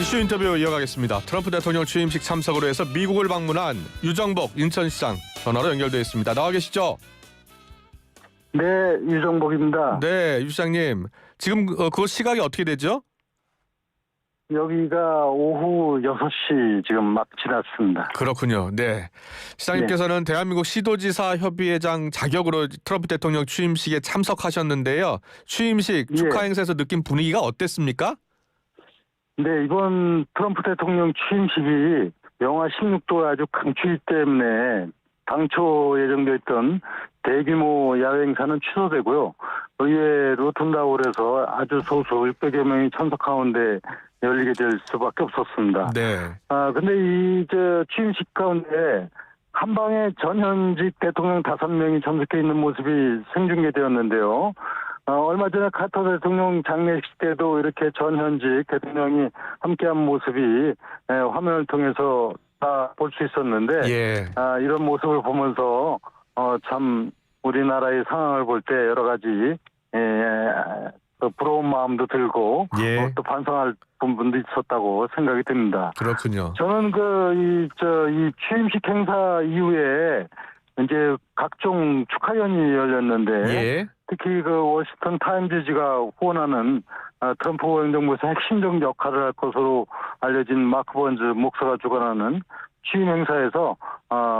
이슈 인터뷰 이어가겠습니다. 트럼프 대통령 취임식 참석으로 해서 미국을 방문한 유정복 인천시장 전화로 연결되어 있습니다. 나와 계시죠? 네, 유정복입니다. 네, 유 시장님. 지금 그곳 시각이 어떻게 되죠? 여기가 오후 6시 지금 막 지났습니다. 그렇군요. 네. 시장님께서는 대한민국 시도지사 협의회장 자격으로 트럼프 대통령 취임식에 참석하셨는데요. 취임식 축하 행사에서 느낀 분위기가 어땠습니까? 네, 이번 트럼프 대통령 취임식이 영하 16도 아주 강추위 때문에 당초 예정되어 있던 대규모 야외 행사는 취소되고요. 의외로 둔다고 그래서 아주 소수 600여 명이 참석 가운데 열리게 될 수밖에 없었습니다. 네. 근데 취임식 가운데 한 방에 전현직 대통령 5명이 참석해 있는 모습이 생중계되었는데요. 얼마 전에 카터 대통령 장례식 때도 이렇게 전현직 대통령이 함께한 모습이 화면을 통해서 다 볼 수 있었는데 이런 모습을 보면서 참 우리나라의 상황을 볼 때 여러 가지 부러운 마음도 들고 또 반성할 부분도 있었다고 생각이 듭니다. 그렇군요. 저는 이 취임식 행사 이후에 이제 각종 축하연이 열렸는데 특히 그 워싱턴 타임즈지가 후원하는 트럼프 행정부에서 핵심적 역할을 할 것으로 알려진 마크 번즈 목사가 주관하는 취임 행사에서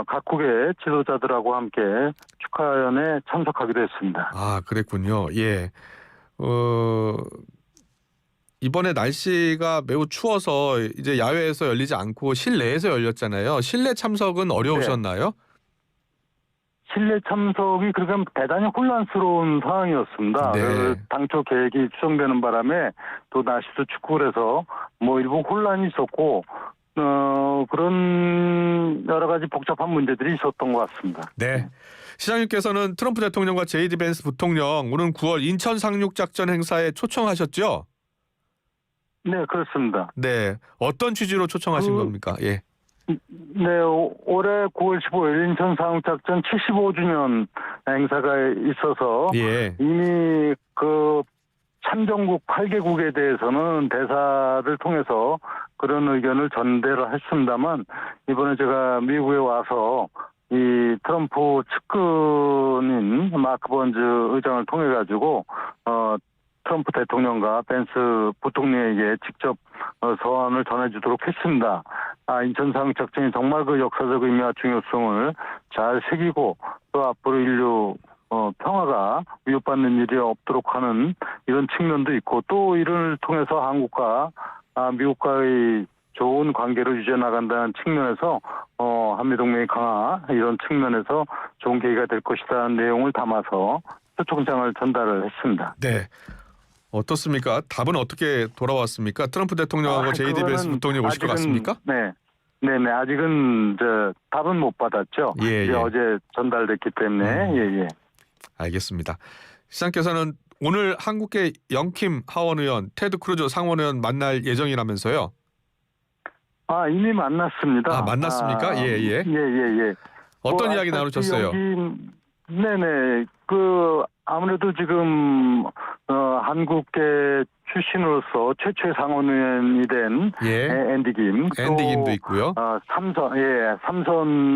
각국의 지도자들하고 함께 축하연에 참석하기도 했습니다. 아, 그랬군요. 예. 이번에 날씨가 매우 추워서 이제 야외에서 열리지 않고 실내에서 열렸잖아요. 실내 참석은 어려우셨나요? 네. 실내 참석이 그러니까 대단히 혼란스러운 상황이었습니다. 네. 당초 계획이 추정되는 바람에 또 날씨도 춥고 그래서 뭐 일부 혼란이 있었고 그런 여러 가지 복잡한 문제들이 있었던 것 같습니다. 네. 시장님께서는 트럼프 대통령과 제이디 벤스 부통령 오는 9월 인천 상륙작전 행사에 초청하셨죠? 네, 그렇습니다. 네. 어떤 취지로 초청하신 겁니까? 예. 네, 올해 9월 15일 인천 상륙작전 75주년 행사가 있어서 이미 그 참전국 8개국에 대해서는 대사를 통해서 그런 의견을 전달을 했습니다만 이번에 제가 미국에 와서 이 트럼프 측근인 마크 번즈 의장을 통해 가지고 트럼프 대통령과 벤스 부통령에게 직접 서한을 전해주도록 했습니다. 인천 상륙작전이 정말 그 역사적 의미와 중요성을 잘 새기고 또 앞으로 인류 평화가 위협받는 일이 없도록 하는 이런 측면도 있고 또 이를 통해서 한국과 미국과의 좋은 관계를 유지해 나간다는 측면에서 한미동맹의 강화 이런 측면에서 좋은 계기가 될 것이라는 내용을 담아서 초청장을 전달을 했습니다. 네. 어떻습니까? 답은 어떻게 돌아왔습니까? 트럼프 대통령하고 제이디 벤스 부통령이 오실 것 같습니까? 네네. 아직은 답은 못 받았죠. 어제 전달됐기 때문에. 알겠습니다. 시장께서는 오늘 한국의 영킴 하원 의원, 테드 크루즈 상원 의원 만날 예정이라면서요? 이미 만났습니다. 만났습니까? 예. 어떤 이야기 나누셨어요? 네네. 아무래도 지금 한국계 출신으로서 최초의 상원 의원이 된 앤디 김도 있고요. 삼선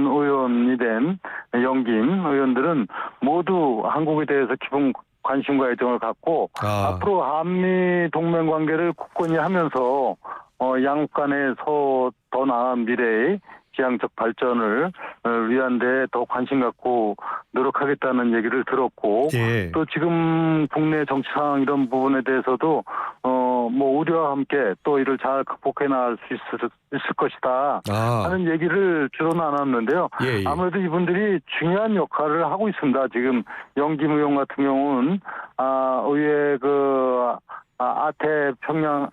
의원이 된 영김 의원들은 모두 한국에 대해서 깊은 관심과 애정을 갖고 앞으로 한미 동맹 관계를 굳건히 하면서 양국 간에서 더 나은 미래의 지향적 발전을 위한 데 더 관심 갖고 노력하겠다는 얘기를 들었고 또 지금 국내 정치 상황 이런 부분에 대해서도 뭐 우려와 함께 또 이를 잘 극복해 나갈 수 있을 것이다 하는 얘기를 주로 나눴는데요. 아무래도 이분들이 중요한 역할을 하고 있습니다. 지금 영김 의원 같은 경우는 의회 평양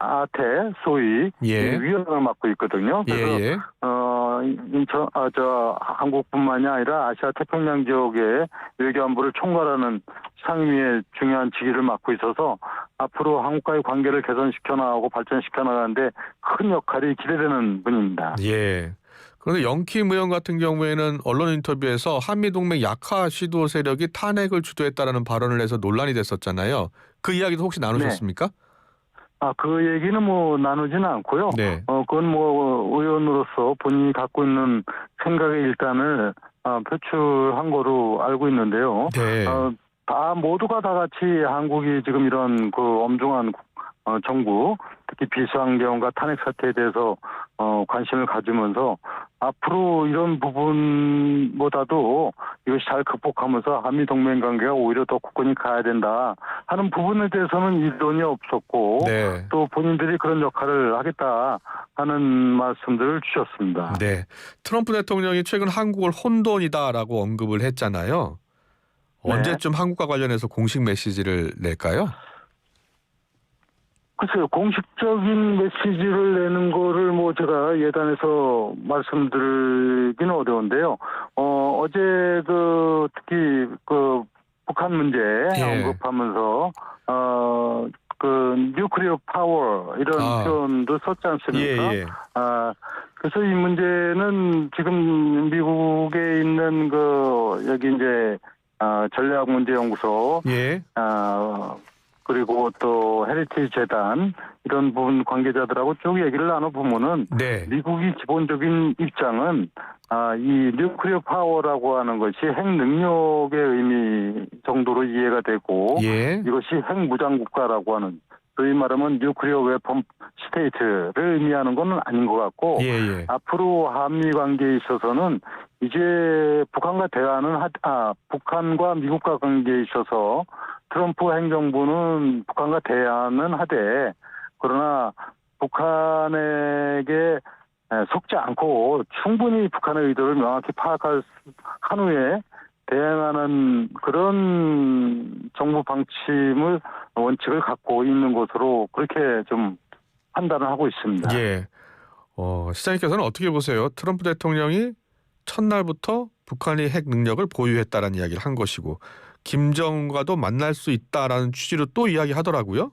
소위 위원장을 맡고 있거든요. 그래서 한국뿐만이 아니라 아시아 태평양 지역의 외교안보를 총괄하는 상임위의 중요한 직위를 맡고 있어서 앞으로 한국과의 관계를 개선시켜 나가고 발전시켜 나가는데 큰 역할이 기대되는 분입니다. 그런데 영킴 의원 같은 경우에는 언론 인터뷰에서 한미동맹 약화 시도 세력이 탄핵을 주도했다라는 발언을 해서 논란이 됐었잖아요. 그 이야기도 혹시 나누셨습니까? 그 얘기는 뭐 나누지는 않고요. 네. 그건 뭐 의원으로서 본인이 갖고 있는 생각의 일단을 표출한 거로 알고 있는데요. 네. 모두가 다 같이 한국이 지금 이런 그 엄중한 정부, 특히 비상경과 탄핵 사태에 대해서 관심을 가지면서 앞으로 이런 부분보다도 이것이 잘 극복하면서 한미 동맹 관계가 오히려 더 굳건히 가야 된다 하는 부분에 대해서는 이론이 없었고 네. 또 본인들이 그런 역할을 하겠다 하는 말씀들을 주셨습니다. 네. 트럼프 대통령이 최근 한국을 혼돈이다라고 언급을 했잖아요. 네. 언제쯤 한국과 관련해서 공식 메시지를 낼까요? 글쎄요, 공식적인 메시지를 내는 거를 뭐 제가 예단해서 말씀드리기는 어려운데요. 어제 특히 북한 문제 언급하면서 뉴클리어 파워 이런 표현도 썼지 않습니까? 그래서 이 문제는 지금 미국에 있는 여기 이제 전략문제연구소 그리고 또 헤리티지 재단 이런 부분 관계자들하고 쭉 얘기를 나눠보면은 미국이 기본적인 입장은 이 뉴클리어 파워라고 하는 것이 핵 능력의 의미 정도로 이해가 되고 이것이 핵 무장 국가라고 하는 소위 말하면 뉴클리어 웨폰 스테이트를 의미하는 건 아닌 것 같고 앞으로 한미 관계에 있어서는 이제 북한과 미국과 관계에 있어서 트럼프 행정부는 북한과 대화는 하되 그러나 북한에게 속지 않고 충분히 북한의 의도를 명확히 파악한 후에 대응하는 그런 정부 방침을 원칙을 갖고 있는 것으로 그렇게 좀 판단을 하고 있습니다. 시장님께서는 어떻게 보세요? 트럼프 대통령이 첫날부터 북한이 핵 능력을 보유했다라는 이야기를 한 것이고 김정은과도 만날 수 있다라는 취지로 또 이야기하더라고요.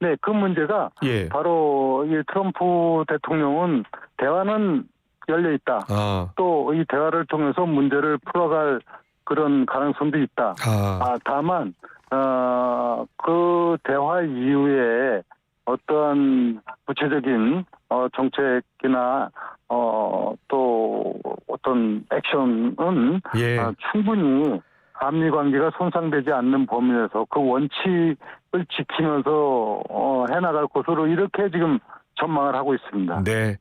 네, 그 문제가 바로 이 트럼프 대통령은 대화는 열려 있다. 또 이 대화를 통해서 문제를 풀어갈 그런 가능성도 있다. 다만 그 대화 이후에 어떠한 구체적인 정책이나 또 어떤 액션은 충분히 한미 관계가 손상되지 않는 범위 내에서 그 원칙을 지키면서 해나갈 것으로 이렇게 지금 전망을 하고 있습니다. 네.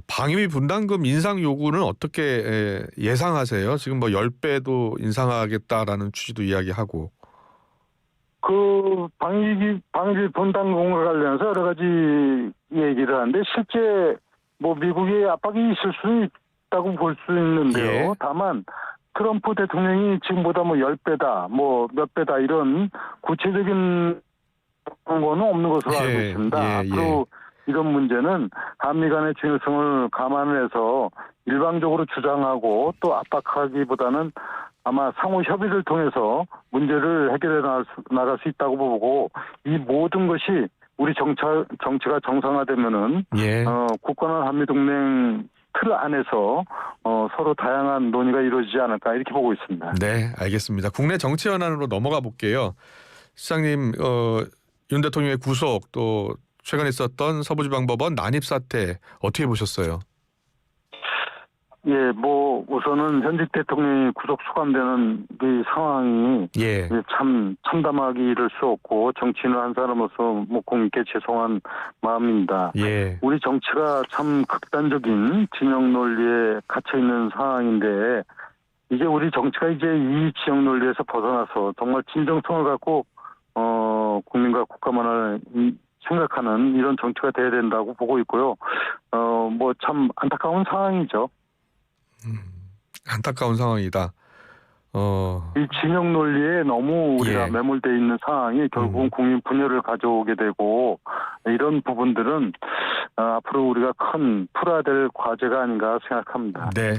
방위비 분담금 인상 요구는 어떻게 예상하세요? 지금 뭐 10배도 인상하겠다라는 취지도 이야기하고. 그 방위비 분담금과 관련해서 여러 가지 얘기를 하는데 실제 뭐 미국의 압박이 있을 수는 있다고 볼 수 있는데요. 다만 트럼프 대통령이 지금보다 뭐 10배다, 뭐 몇 배다 이런 구체적인 거는 없는 것으로 알고 있습니다. 앞으로 이런 문제는 한미 간의 중요성을 감안을 해서 일방적으로 주장하고 또 압박하기보다는 아마 상호 협의를 통해서 문제를 해결해 나갈 수 있다고 보고 이 모든 것이 우리 정치가 정상화되면은 굳건한 한미 동맹 틀 안에서 서로 다양한 논의가 이루어지지 않을까 이렇게 보고 있습니다. 네, 알겠습니다. 국내 정치 현안으로 넘어가 볼게요. 시장님, 윤 대통령의 구속 또 최근에 있었던 서부지방법원 난입 사태 어떻게 보셨어요? 뭐 우선은 현직 대통령이 구속 수감되는 이 상황이 참 참담하기 수 없고 정치인을 한 사람으로서 뭐 국민께 죄송한 마음입니다. 우리 정치가 참 극단적인 진영 논리에 갇혀 있는 상황인데 이제 우리 정치가 이제 이 진영 논리에서 벗어나서 정말 진정성을 갖고 국민과 국가만을 생각하는 이런 정치가 돼야 된다고 보고 있고요. 뭐 참 안타까운 상황이죠. 안타까운 상황이다. 이 진영 논리에 너무 우리가 매몰돼 있는 상황이 결국은 국민 분열을 가져오게 되고 이런 부분들은 앞으로 우리가 큰 풀어야 될 과제가 아닌가 생각합니다. 네.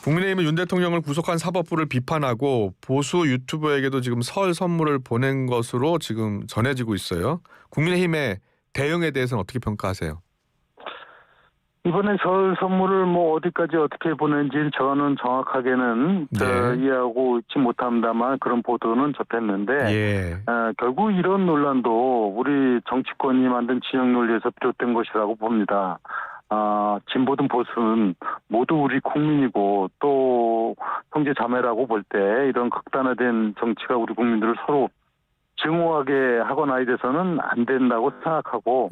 국민의힘은 윤 대통령을 구속한 사법부를 비판하고 보수 유튜버에게도 지금 설 선물을 보낸 것으로 지금 전해지고 있어요. 국민의힘의 대응에 대해서는 어떻게 평가하세요? 이번에 설 선물을 뭐 어디까지 어떻게 보낸지 저는 정확하게는 이해하고 있지 못합니다만 그런 보도는 접했는데 결국 이런 논란도 우리 정치권이 만든 진영 논리에서 비롯된 것이라고 봅니다. 진보든 보수는 모두 우리 국민이고 또 형제 자매라고 볼 때 이런 극단화된 정치가 우리 국민들을 서로 증오하게 하거나 이래서는 안 된다고 생각하고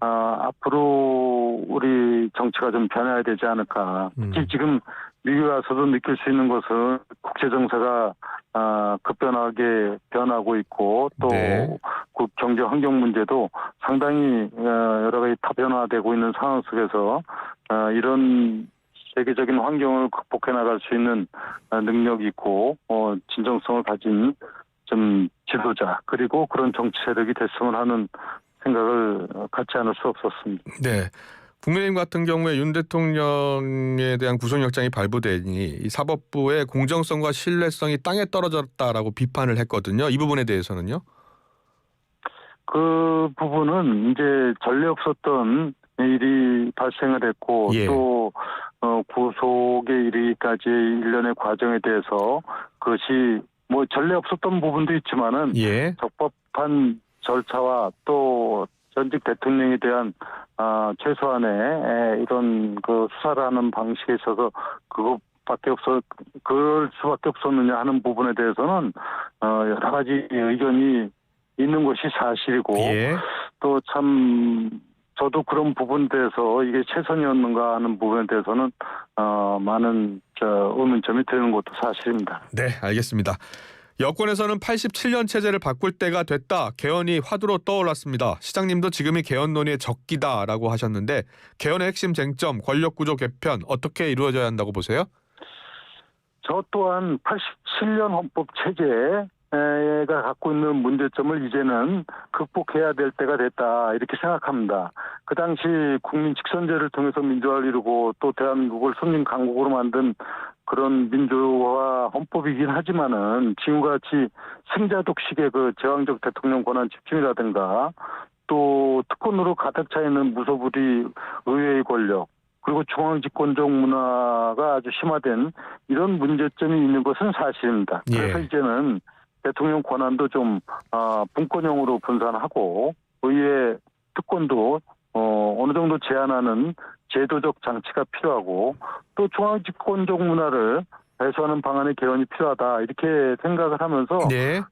앞으로 우리 정치가 좀 변해야 되지 않을까. 특히 지금 미국에 와서도 느낄 수 있는 것은 국제 정세가 급변하게 변하고 있고 또 그 경제 환경 문제도 상당히 여러 가지 다변화되고 있는 상황 속에서 이런 세계적인 환경을 극복해 나갈 수 있는 능력이 있고 진정성을 가진 좀 지도자 그리고 그런 정치 세력이 됐으면 하는 생각을 갖지 않을 수 없었습니다. 네. 국민의힘 같은 경우에 윤 대통령에 대한 구속영장이 발부되니 이 사법부의 공정성과 신뢰성이 땅에 떨어졌다라고 비판을 했거든요. 이 부분에 대해서는요? 그 부분은 이제 전례 없었던 일이 발생을 했고 또 구속에 이르기까지 일련의 과정에 대해서 그것이 뭐 전례 없었던 부분도 있지만은 적법한 절차와 또 전직 대통령에 대한 최소한의 이런 그 수사를 하는 방식에 있어서 그럴 수밖에 없었느냐 하는 부분에 대해서는 여러 가지 의견이 있는 것이 사실이고 또 참 저도 그런 부분에 대해서 이게 최선이었는가 하는 부분에 대해서는 많은 의문점이 드는 것도 사실입니다. 네, 알겠습니다. 여권에서는 87년 체제를 바꿀 때가 됐다. 개헌이 화두로 떠올랐습니다. 시장님도 지금이 개헌 논의의 적기다라고 하셨는데 개헌의 핵심 쟁점, 권력구조 개편 어떻게 이루어져야 한다고 보세요? 저 또한 87년 헌법 체제가 갖고 있는 문제점을 이제는 극복해야 될 때가 됐다 이렇게 생각합니다. 그 당시 국민 직선제를 통해서 민주화를 이루고 또 대한민국을 선진 강국으로 만든 그런 민주화 헌법이긴 하지만은 지금같이 승자독식의 그 제왕적 대통령 권한 집중이라든가 또 특권으로 가득 차 있는 무소불위 의회의 권력 그리고 중앙집권적 문화가 아주 심화된 이런 문제점이 있는 것은 사실입니다. 그래서 이제는 대통령 권한도 좀 분권형으로 분산하고 의회 특권도 어느 정도 제한하는 제도적 장치가 필요하고 또 중앙집권적 문화를 해소하는 방안의 개헌이 필요하다 이렇게 생각을 하면서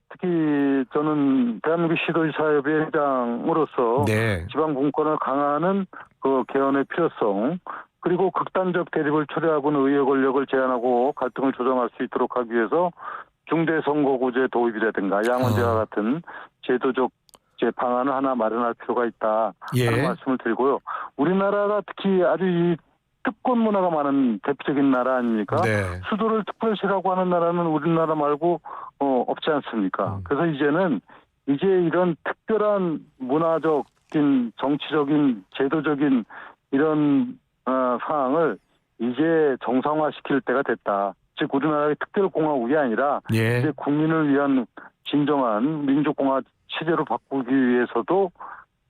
특히 저는 대한민국 시도지사협의 회장으로서 지방 분권을 강화하는 그 개헌의 필요성 그리고 극단적 대립을 초래하고는 의회 권력을 제한하고 갈등을 조정할 수 있도록 하기 위해서 중대선거구제 도입이라든가 양원제와 같은 제도적 방안을 하나 마련할 필요가 있다 하는 말씀을 드리고요. 우리나라가 특히 아주 이 특권 문화가 많은 대표적인 나라 아닙니까? 수도를 특별시라고 하는 나라는 우리나라 말고 없지 않습니까? 그래서 이제는 이런 특별한 문화적인 정치적인 제도적인 이런 상황을 이제 정상화시킬 때가 됐다. 즉 우리나라의 특별공화국이 아니라 이제 국민을 위한 진정한 민주공화 체제로 바꾸기 위해서도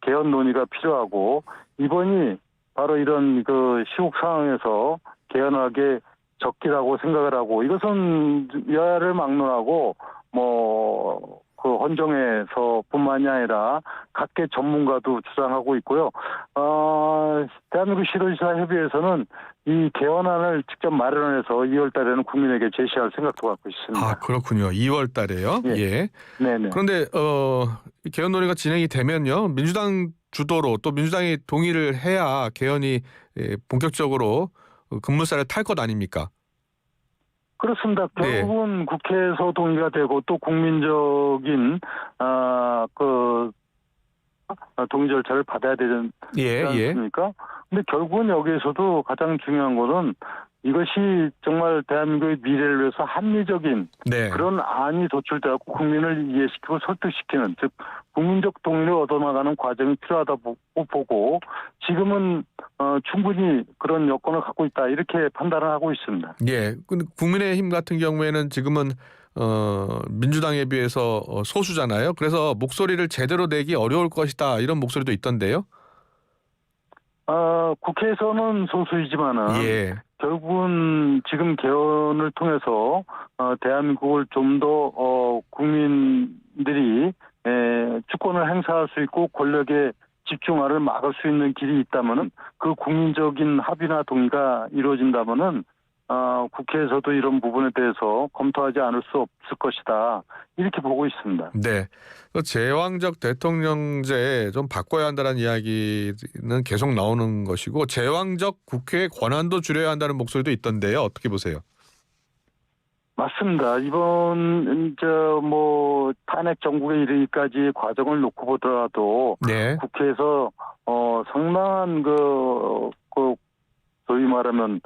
개헌 논의가 필요하고 이번이 바로 이런 그 시국 상황에서 개헌하게 적기라고 생각을 하고 이것은 여야를 막론하고 뭐 그 헌정에서뿐만이 아니라 각계 전문가도 주장하고 있고요. 대한민국 시도지사 협의회에서는 이 개헌안을 직접 마련해서 2월 달에는 국민에게 제시할 생각도 갖고 있습니다. 아, 그렇군요. 2월 달에요? 네네. 그런데 개헌 논의가 진행이 되면요. 민주당 주도로 또 민주당이 동의를 해야 개헌이 본격적으로 급물살을 탈 것 아닙니까? 그렇습니다. 결국은 국회에서 동의가 되고 또 국민적인 그 동의 절차를 받아야 되지 않습니까? 근데 결국은 여기에서도 가장 중요한 거는 이것이 정말 대한민국의 미래를 위해서 합리적인 그런 안이 도출되고 국민을 이해시키고 설득시키는 즉 국민적 동의를 얻어나가는 과정이 필요하다고 보고 지금은 충분히 그런 여건을 갖고 있다 이렇게 판단을 하고 있습니다. 근데 국민의힘 같은 경우에는 지금은 민주당에 비해서 소수잖아요. 그래서 목소리를 제대로 내기 어려울 것이다 이런 목소리도 있던데요. 국회에서는 소수이지만은 예. 결국은 지금 개헌을 통해서 대한민국을 좀 더 국민들이 주권을 행사할 수 있고 권력의 집중화를 막을 수 있는 길이 있다면은 그 국민적인 합의나 동의가 이루어진다면은 국회에서도 이런 부분에 대해서 검토하지 않을 수 없을 것이다. 이렇게 보고 있습니다. 네. 제왕적 대통령제 좀 바꿔야 한다는 이야기는 계속 나오는 것이고 제왕적 국회의 권한도 줄여야 한다는 목소리도 있던데요. 어떻게 보세요? 맞습니다. 이번 탄핵 정국에 이르기까지 과정을 놓고 보더라도 네. 국회에서 상당한 소위 말하면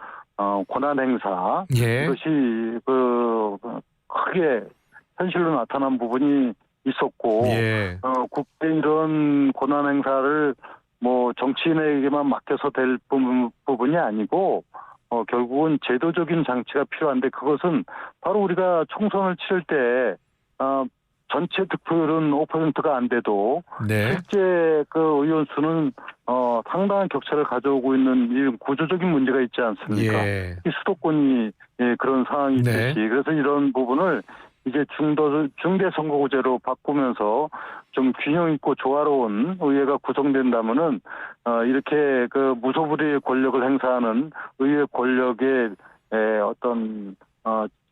권한 행사 예. 이것이 크게 현실로 나타난 부분이 있었고 예. 국회 이런 권한 행사를 정치인에게만 맡겨서 될 부분이 아니고 결국은 제도적인 장치가 필요한데 그것은 바로 우리가 총선을 치를 때 전체 득표율은 5%가 안 돼도 네. 실제 그 의원 수는 상당한 격차를 가져오고 있는 이런 구조적인 문제가 있지 않습니까? 예. 이 수도권이 그런 상황이 있듯이 네. 그래서 이런 부분을 이제 중대선거구제로 바꾸면서 좀 균형 있고 조화로운 의회가 구성된다면은 이렇게 그 무소불위의 권력을 행사하는 의회 권력의 어떤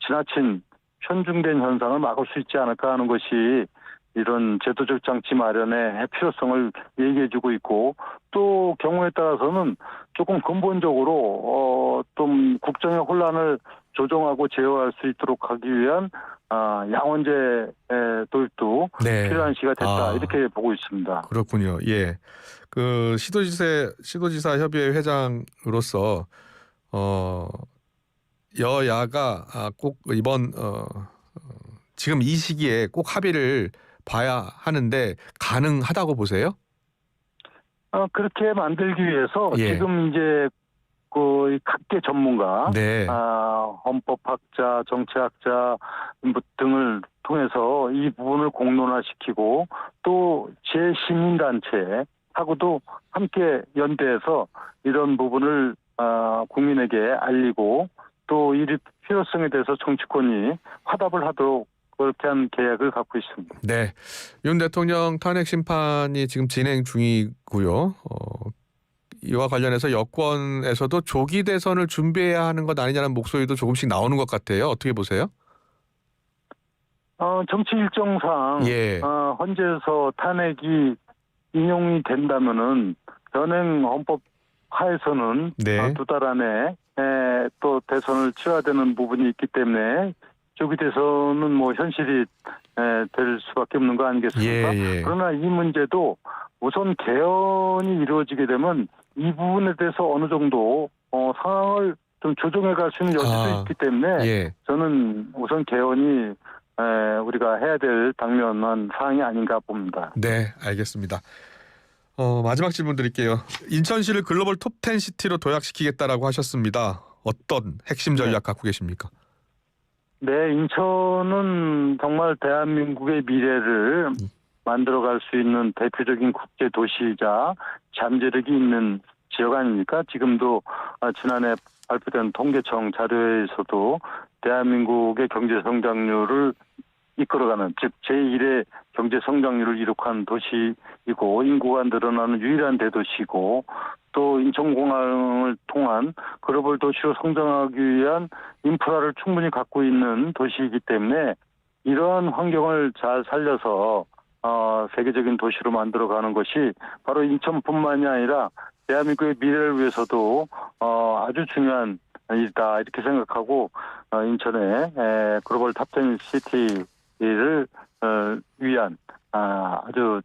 지나친 편중된 현상을 막을 수 있지 않을까 하는 것이 이런 제도적 장치 마련의 필요성을 얘기해주고 있고 또 경우에 따라서는 조금 근본적으로 좀 국정의 혼란을 조정하고 제어할 수 있도록 하기 위한 양원제 도입도 네. 필요한 시기가 됐다 이렇게 보고 있습니다. 그렇군요. 예. 그 시도지사 협의회 회장으로서 여야가 꼭 이번 지금 이 시기에 꼭 합의를 봐야 하는데 가능하다고 보세요? 그렇게 만들기 위해서 예. 지금 이제 그 각계 전문가, 네. 헌법학자, 정치학자 등을 통해서 이 부분을 공론화시키고 또 제시민단체하고도 함께 연대해서 이런 부분을 국민에게 알리고 또 이 필요성에 대해서 정치권이 화답을 하도록 그렇게 한 계획을 갖고 있습니다. 네. 윤 대통령 탄핵 심판이 지금 진행 중이고요. 이와 관련해서 여권에서도 조기 대선을 준비해야 하는 것 아니냐는 목소리도 조금씩 나오는 것 같아요. 어떻게 보세요? 정치 일정상 예. 헌재에서 탄핵이 인용이 된다면은 현행 헌법 하에서는 네. 2달 안에 또 대선을 치러야 되는 부분이 있기 때문에 조기 대선은 현실이 될 수밖에 없는 거 아니겠습니까? 예. 그러나 이 문제도 우선 개헌이 이루어지게 되면 이 부분에 대해서 어느 정도 상황을 좀 조정해 갈 수 있는 여지도 있기 때문에 예. 저는 우선 개헌이 우리가 해야 될 당면한 사항이 아닌가 봅니다. 네, 알겠습니다. 마지막 질문 드릴게요. 인천시를 글로벌 톱10 시티로 도약시키겠다라고 하셨습니다. 어떤 핵심 전략 갖고 계십니까? 네, 인천은 정말 대한민국의 미래를 만들어갈 수 있는 대표적인 국제 도시이자 잠재력이 있는 지역 아닙니까? 지금도 지난해 발표된 통계청 자료에서도 대한민국의 경제 성장률을 이끌어가는 즉 제1의 경제 성장률을 이룩한 도시이고 인구가 늘어나는 유일한 대도시이고 또 인천공항을 통한 글로벌 도시로 성장하기 위한 인프라를 충분히 갖고 있는 도시이기 때문에 이러한 환경을 잘 살려서 세계적인 도시로 만들어가는 것이 바로 인천뿐만이 아니라 대한민국의 미래를 위해서도 아주 중요한 일이다 이렇게 생각하고 인천의 글로벌 탑10 시티를 위한 아주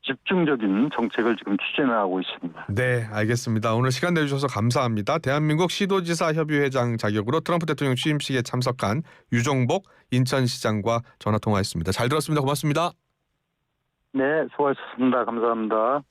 집중적인 정책을 지금 추진하고 있습니다. 네, 알겠습니다. 오늘 시간 내주셔서 감사합니다. 대한민국 시도지사 협의회장 자격으로 트럼프 대통령 취임식에 참석한 유종복 인천시장과 전화통화했습니다. 잘 들었습니다. 고맙습니다. 네, 수고하셨습니다. 감사합니다.